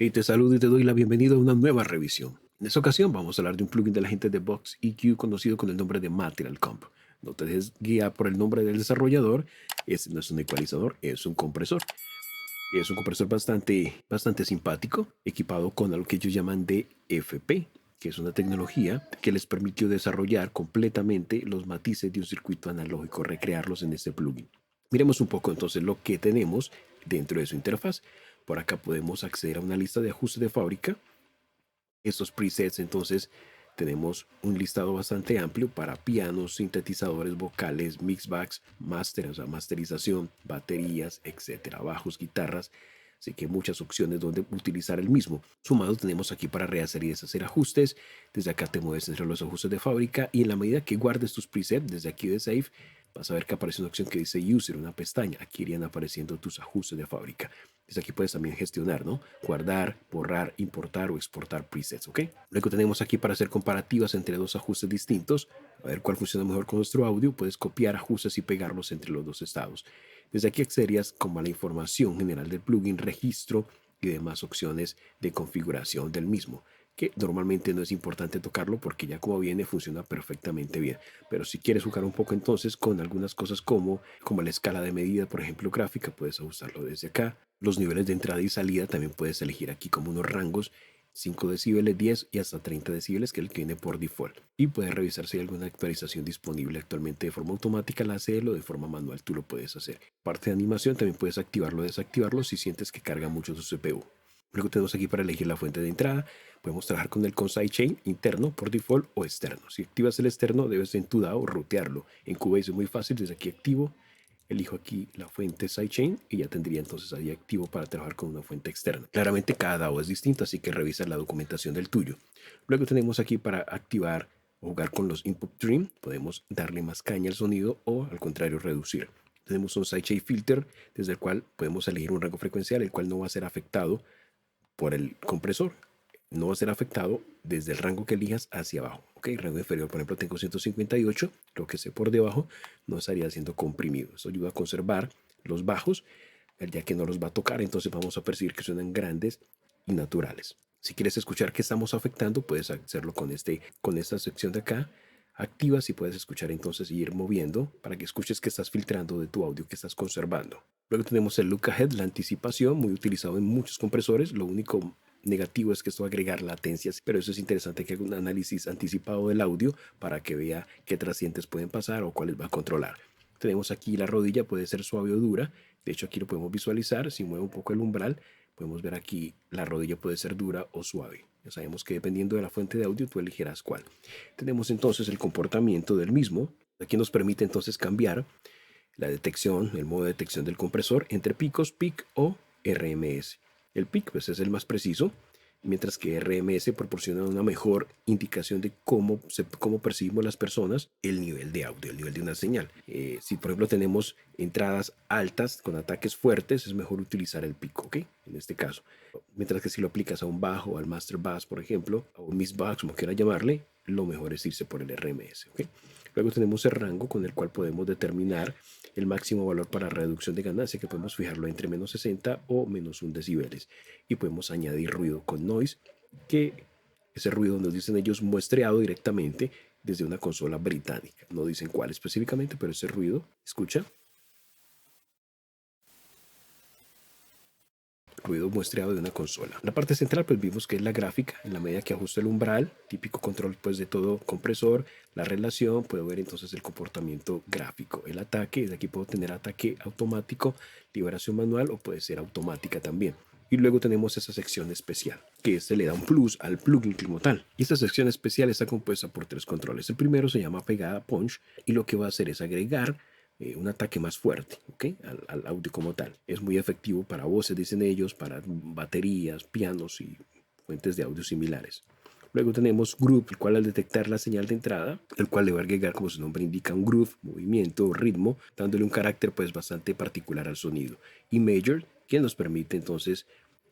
Y te saludo y te doy la bienvenida a una nueva revisión. En esta ocasión vamos a hablar de un plugin de la gente de Box EQ conocido con el nombre de Material Comp. No te dejes guiar por el nombre del desarrollador, este no es un ecualizador, es un compresor. Es un compresor bastante simpático, equipado con algo que ellos llaman DFP, que es una tecnología que les permitió desarrollar completamente los matices de un circuito analógico, recrearlos en este plugin. Miremos un poco entonces lo que tenemos dentro de su interfaz. Por acá podemos acceder a una lista de ajustes de fábrica. Estos presets entonces tenemos un listado bastante amplio para pianos, sintetizadores, vocales, mixbacks, master, o sea, masterización, baterías, etcétera, bajos, guitarras. Así que muchas opciones donde utilizar el mismo. Sumado tenemos aquí para rehacer y deshacer ajustes. Desde acá te mueves entre los ajustes de fábrica y en la medida que guardes tus presets desde aquí de Save, vas a ver que aparece una opción que dice User, una pestaña. Aquí irían apareciendo tus ajustes de fábrica. Desde aquí puedes también gestionar, ¿no? Guardar, borrar, importar o exportar presets, ¿ok? Luego tenemos aquí para hacer comparativas entre dos ajustes distintos. A ver cuál funciona mejor con nuestro audio. Puedes copiar ajustes y pegarlos entre los dos estados. Desde aquí accederías como a la información general del plugin, registro y demás opciones de configuración del mismo, que normalmente no es importante tocarlo porque ya como viene funciona perfectamente bien. Pero si quieres jugar un poco entonces con algunas cosas como la escala de medida, por ejemplo gráfica, puedes ajustarlo desde acá. Los niveles de entrada y salida también puedes elegir aquí como unos rangos, 5 decibeles, 10 y hasta 30 decibeles, que es el que viene por default. Y puedes revisar si hay alguna actualización disponible actualmente de forma automática, la hacerlo de forma manual, tú lo puedes hacer. Parte de animación también puedes activarlo o desactivarlo si sientes que carga mucho tu CPU. Luego tenemos aquí para elegir la fuente de entrada. Podemos trabajar con el con sidechain interno por default o externo. Si activas el externo, debes en tu DAO rutearlo. En Cubase es muy fácil, desde aquí activo. Elijo aquí la fuente sidechain y ya tendría entonces ahí activo para trabajar con una fuente externa. Claramente cada DAO es distinto, así que revisa la documentación del tuyo. Luego tenemos aquí para activar o jugar con los input trim. Podemos darle más caña al sonido o al contrario reducir. Tenemos un sidechain filter desde el cual podemos elegir un rango frecuencial, el cual no va a ser afectado por el compresor. No va a ser afectado desde el rango que elijas hacia abajo. Ok, rango inferior, por ejemplo, tengo 158, lo que esté por debajo no estaría siendo comprimido. Eso ayuda a conservar los bajos, ya que no los va a tocar, entonces vamos a percibir que suenan grandes y naturales. Si quieres escuchar qué estamos afectando, puedes hacerlo con esta sección de acá. Activas y puedes escuchar entonces y ir moviendo para que escuches que estás filtrando de tu audio, que estás conservando. Luego tenemos el look ahead, la anticipación, muy utilizado en muchos compresores. Lo único negativo es que esto va a agregar latencias, pero eso es interesante que haga un análisis anticipado del audio para que vea qué trascientes pueden pasar o cuáles va a controlar. Tenemos aquí la rodilla, puede ser suave o dura. De hecho, aquí lo podemos visualizar. Si muevo un poco el umbral, podemos ver aquí la rodilla puede ser dura o suave. Ya sabemos que dependiendo de la fuente de audio, tú elegirás cuál. Tenemos entonces el comportamiento del mismo. Aquí nos permite entonces cambiar la detección, el modo de detección del compresor entre picos, PIC o RMS. El PIC pues, es el más preciso, mientras que RMS proporciona una mejor indicación de cómo percibimos las personas el nivel de audio, el nivel de una señal. Si por ejemplo tenemos entradas altas con ataques fuertes, es mejor utilizar el pico, ¿ok? En este caso. Mientras que si lo aplicas a un bajo, al master bass, por ejemplo, o un mix bass, como quiera llamarle, lo mejor es irse por el RMS, ¿ok? Luego tenemos el rango con el cual podemos determinar el máximo valor para reducción de ganancia, que podemos fijarlo entre menos 60 o menos 1 decibeles. Y podemos añadir ruido con noise, que ese ruido nos dicen ellos muestreado directamente desde una consola británica. No dicen cuál específicamente, pero ese ruido, escucha, ruido muestreado de una consola. En la parte central pues vimos que es la gráfica, en la medida que ajusto el umbral, típico control pues de todo compresor, la relación, puedo ver entonces el comportamiento gráfico, el ataque, de aquí puedo tener ataque automático, liberación manual o puede ser automática también. Y luego tenemos esa sección especial, que se le da un plus al plugin como tal. Y esta sección especial está compuesta por 3 controles. El primero se llama pegada punch y lo que va a hacer es agregar un ataque más fuerte, ¿okay? Al audio como tal. Es muy efectivo para voces, dicen ellos, para baterías, pianos y fuentes de audio similares. Luego tenemos Groove, el cual al detectar la señal de entrada, el cual le va a agregar, como su nombre indica, un groove, movimiento o ritmo, dándole un carácter pues bastante particular al sonido. Y Major, que nos permite entonces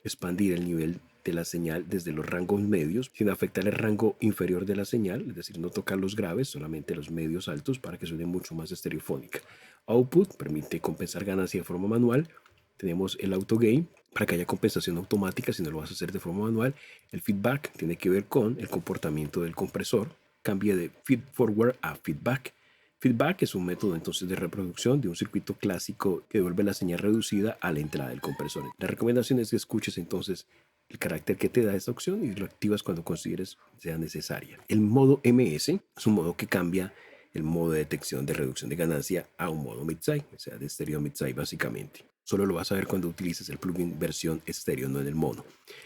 expandir el nivel de la señal desde los rangos medios sin afectar el rango inferior de la señal, es decir, no tocar los graves, solamente los medios altos para que suene mucho más estereofónica. Output permite compensar ganancia de forma manual. Tenemos el auto gain, para que haya compensación automática si no lo vas a hacer de forma manual. El feedback tiene que ver con el comportamiento del compresor. Cambia de feed forward a feedback. Feedback es un método entonces de reproducción de un circuito clásico que devuelve la señal reducida a la entrada del compresor. La recomendación es que escuches entonces el carácter que te da esta opción y lo activas cuando consideres sea necesaria. El modo MS es un modo que cambia el modo de detección de reducción de ganancia a un modo mid-side, o sea, de estéreo mid-side básicamente. Solo lo vas a ver cuando utilices el plugin versión estéreo, no en el mono.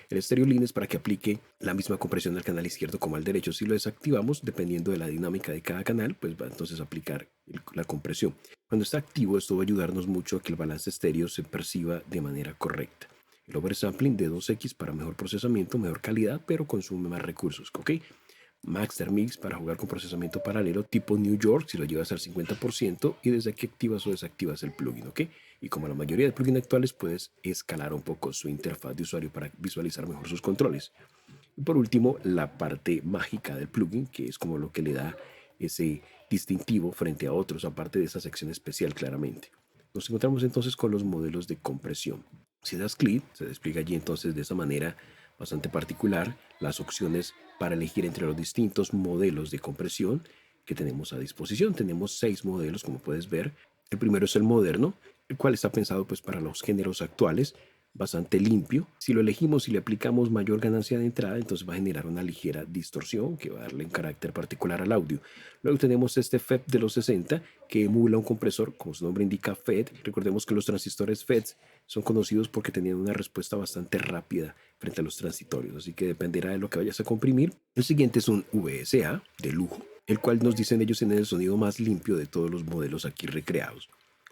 El estéreo lean es para que aplique la misma compresión al canal izquierdo como al derecho. Si lo desactivamos, dependiendo de la dinámica de cada canal, pues va entonces a aplicar la compresión. Cuando está activo, esto va a ayudarnos mucho a que el balance estéreo se perciba de manera correcta. El oversampling de 2X para mejor procesamiento, mejor calidad, pero consume más recursos, ¿ok? Master Mix para jugar con procesamiento paralelo tipo New York si lo llevas al 50% y desde aquí activas o desactivas el plugin, ¿ok? Y como la mayoría de plugins actuales puedes escalar un poco su interfaz de usuario para visualizar mejor sus controles. Y por último, la parte mágica del plugin, que es como lo que le da ese distintivo frente a otros, aparte de esa sección especial claramente. Nos encontramos entonces con los modelos de compresión. Si das clic, se despliega allí entonces de esa manera bastante particular las opciones para elegir entre los distintos modelos de compresión que tenemos a disposición. Tenemos 6 modelos, como puedes ver. El primero es el moderno, el cual está pensado pues para los géneros actuales, bastante limpio. Si lo elegimos y le aplicamos mayor ganancia de entrada, entonces va a generar una ligera distorsión que va a darle un carácter particular al audio. Luego tenemos este FET de los 60 que emula un compresor, como su nombre indica, FET. Recordemos que los transistores FET son conocidos porque tenían una respuesta bastante rápida frente a los transitorios, así que dependerá de lo que vayas a comprimir. El siguiente es un VSA de lujo, el cual nos dicen ellos tiene el sonido más limpio de todos los modelos aquí recreados.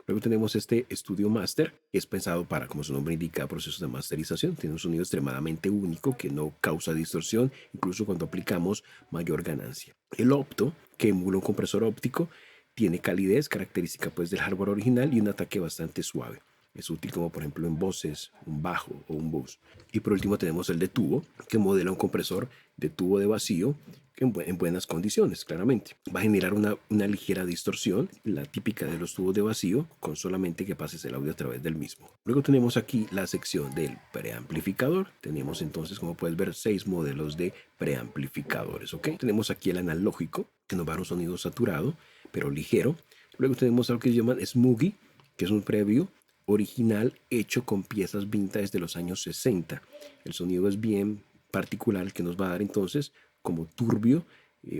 Luego tenemos este Studio Master, que es pensado para, como su nombre indica, procesos de masterización. Tiene un sonido extremadamente único que no causa distorsión, incluso cuando aplicamos mayor ganancia. El Opto, que emula un compresor óptico, tiene calidez, característica pues del hardware original y un ataque bastante suave. Es útil como por ejemplo en voces, un bajo o un bus. Y por último tenemos el de tubo, que modela un compresor de tubo de vacío en buenas condiciones, claramente. Va a generar una ligera distorsión, la típica de los tubos de vacío, con solamente que pases el audio a través del mismo. Luego tenemos aquí la sección del preamplificador. Tenemos entonces, como puedes ver, 6 modelos de preamplificadores, ¿ok? Tenemos aquí el analógico, que nos va a dar un sonido saturado, pero ligero. Luego tenemos algo que se llama Smoogie, que es un previo original hecho con piezas vintage de los años 60. El sonido es bien particular que nos va a dar entonces como turbio,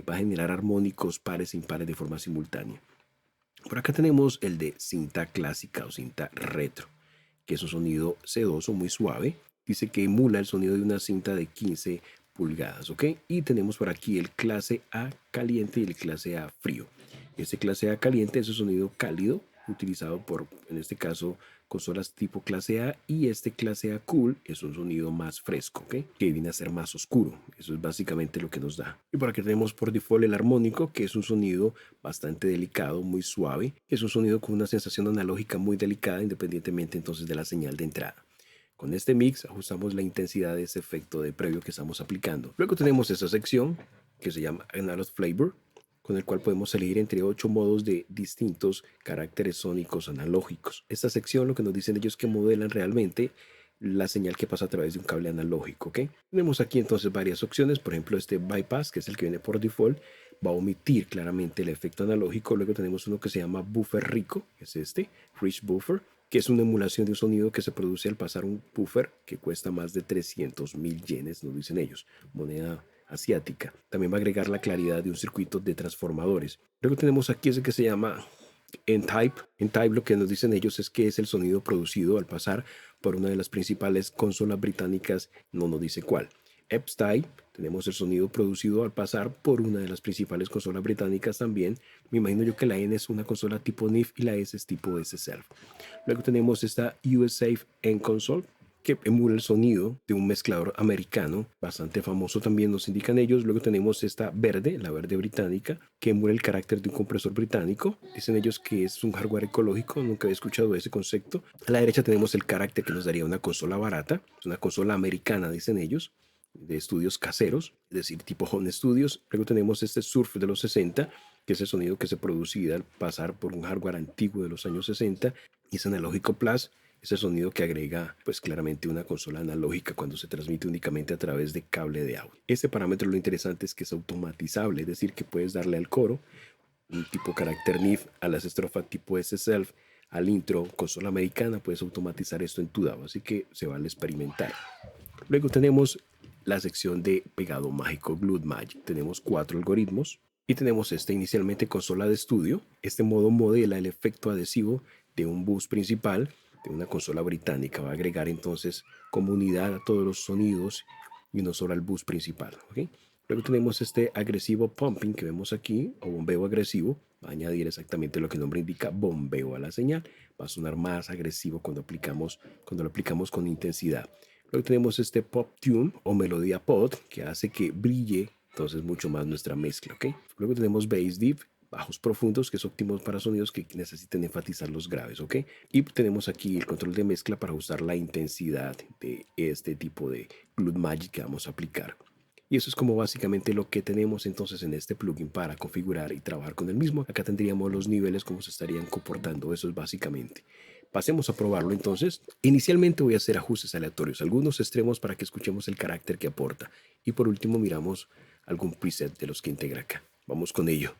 va a generar armónicos pares e impares de forma simultánea. Por acá tenemos el de cinta clásica o cinta retro, que es un sonido sedoso, muy suave. Dice que emula el sonido de una cinta de 15 pulgadas, ¿ok? Y tenemos por aquí el clase A caliente y el clase A frío. Este clase A caliente es un sonido cálido, utilizado por, en este caso, consolas tipo clase A, y este clase A Cool es un sonido más fresco, ¿okay? Que viene a ser más oscuro. Eso es básicamente lo que nos da. Y por aquí tenemos por default el armónico, que es un sonido bastante delicado, muy suave. Es un sonido con una sensación analógica muy delicada, independientemente entonces de la señal de entrada. Con este mix ajustamos la intensidad de ese efecto de previo que estamos aplicando. Luego tenemos esta sección que se llama Analog Flavor, con el cual podemos elegir entre 8 modos de distintos caracteres sónicos analógicos. Esta sección lo que nos dicen ellos es que modelan realmente la señal que pasa a través de un cable analógico, ¿ok? Tenemos aquí entonces varias opciones, por ejemplo este bypass, que es el que viene por default, va a omitir claramente el efecto analógico. Luego tenemos uno que se llama buffer rico, que es este, rich buffer, que es una emulación de un sonido que se produce al pasar un buffer que cuesta más de 300.000 yenes, nos dicen ellos, moneda asiática. También va a agregar la claridad de un circuito de transformadores. Luego tenemos aquí ese que se llama N-Type. N-Type lo que nos dicen ellos es que es el sonido producido al pasar por una de las principales consolas británicas, no nos dice cuál. F-Type, tenemos el sonido producido al pasar por una de las principales consolas británicas también. Me imagino yo que la N es una consola tipo NIF y la S es tipo S-Self. Luego tenemos esta US-Safe N-Console, que emula el sonido de un mezclador americano, bastante famoso también nos indican ellos. Luego tenemos esta verde, la verde británica, que emula el carácter de un compresor británico. Dicen ellos que es un hardware ecológico, nunca había escuchado ese concepto. A la derecha tenemos el carácter que nos daría una consola barata, es una consola americana, dicen ellos, de estudios caseros, es decir, tipo home studios. Luego tenemos este Surf de los 60, que es el sonido que se producía al pasar por un hardware antiguo de los años 60, y es analógico plus, ese sonido que agrega pues claramente una consola analógica cuando se transmite únicamente a través de cable de audio. Este parámetro lo interesante es que es automatizable, es decir, que puedes darle al coro un tipo carácter NIF, a las estrofas tipo S-Self, al intro, consola americana, puedes automatizar esto en tu DAW, así que se vale experimentar. Luego tenemos la sección de pegado mágico Glue Magic. Tenemos 4 algoritmos y tenemos este inicialmente consola de estudio. Este modo modela el efecto adhesivo de un bus principal de una consola británica. Va a agregar entonces comunidad a todos los sonidos y no solo al bus principal. ¿Okay? Luego tenemos este agresivo pumping que vemos aquí, o bombeo agresivo. Va a añadir exactamente lo que el nombre indica, bombeo a la señal. Va a sonar más agresivo cuando lo aplicamos con intensidad. Luego tenemos este pop tune o melodía pod que hace que brille entonces mucho más nuestra mezcla, ¿ok? Luego tenemos bass deep, bajos profundos, que es óptimo para sonidos que necesiten enfatizar los graves, ¿ok? Y tenemos aquí el control de mezcla para ajustar la intensidad de este tipo de Glue Magic que vamos a aplicar. Y eso es como básicamente lo que tenemos entonces en este plugin para configurar y trabajar con el mismo. Acá tendríamos los niveles, cómo se estarían comportando, eso es básicamente. Pasemos a probarlo entonces. Inicialmente voy a hacer ajustes aleatorios, algunos extremos para que escuchemos el carácter que aporta. Y por último miramos algún preset de los que integra acá. Vamos con ello.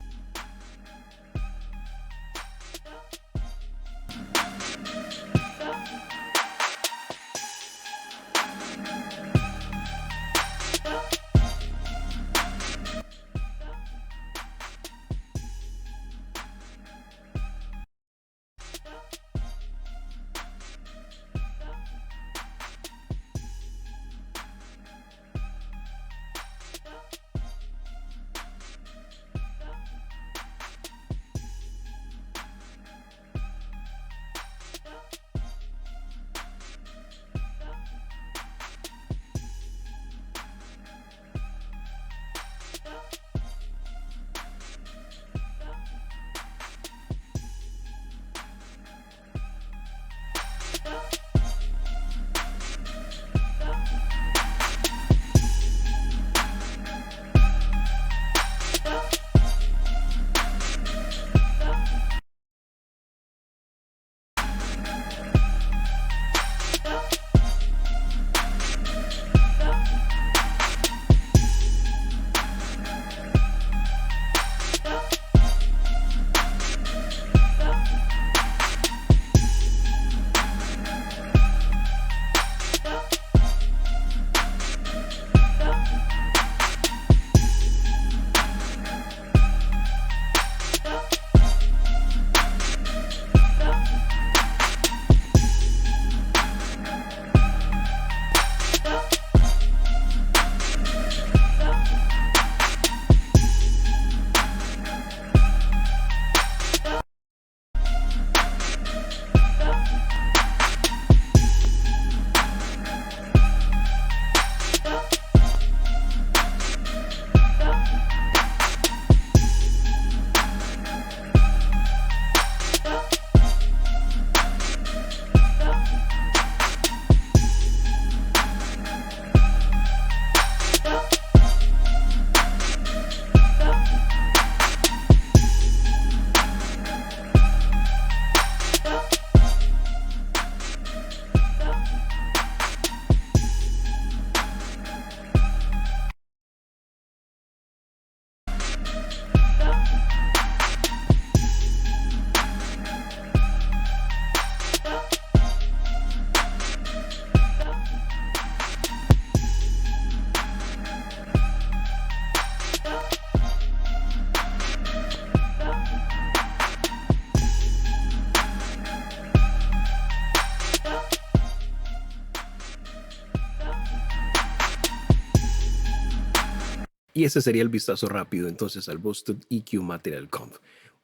Y ese sería el vistazo rápido entonces al Busted EQ Material Comp,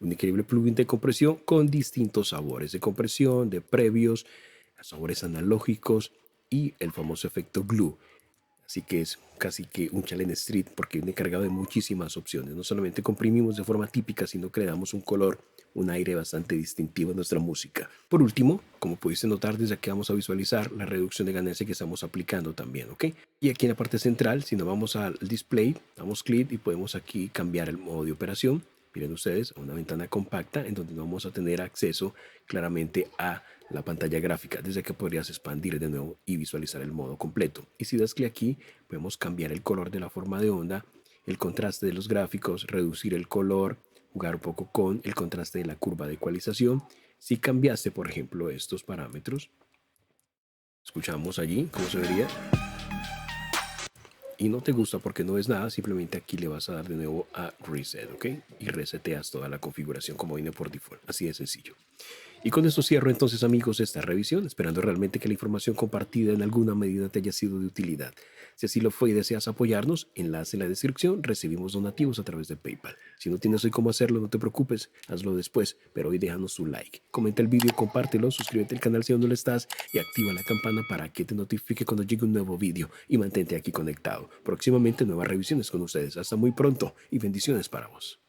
un increíble plugin de compresión con distintos sabores de compresión, de previos, sabores analógicos y el famoso efecto glue. Así que es casi que un challenge street porque viene cargado de muchísimas opciones. No solamente comprimimos de forma típica, sino que le damos un color, un aire bastante distintivo a nuestra música. Por último, como pudiste notar, desde aquí vamos a visualizar la reducción de ganancia que estamos aplicando también, ¿ok? Y aquí en la parte central, si nos vamos al display, damos clic y podemos aquí cambiar el modo de operación. Miren ustedes, a una ventana compacta en donde no vamos a tener acceso claramente a la pantalla gráfica, desde que podrías expandir de nuevo y visualizar el modo completo. Y si das clic aquí, podemos cambiar el color de la forma de onda, el contraste de los gráficos, reducir el color, jugar un poco con el contraste de la curva de ecualización. Si cambiaste, por ejemplo, estos parámetros, escuchamos allí cómo se vería, y no te gusta porque no ves nada, simplemente aquí le vas a dar de nuevo a Reset, ¿ok? Y reseteas toda la configuración como viene por default, así de sencillo. Y con esto cierro entonces, amigos, esta revisión, esperando realmente que la información compartida en alguna medida te haya sido de utilidad. Si así lo fue y deseas apoyarnos, enlace en la descripción, recibimos donativos a través de PayPal. Si no tienes hoy cómo hacerlo, no te preocupes, hazlo después, pero hoy déjanos tu like. Comenta el vídeo, compártelo, suscríbete al canal si aún no lo estás y activa la campana para que te notifique cuando llegue un nuevo vídeo y mantente aquí conectado. Próximamente nuevas revisiones con ustedes. Hasta muy pronto y bendiciones para vos.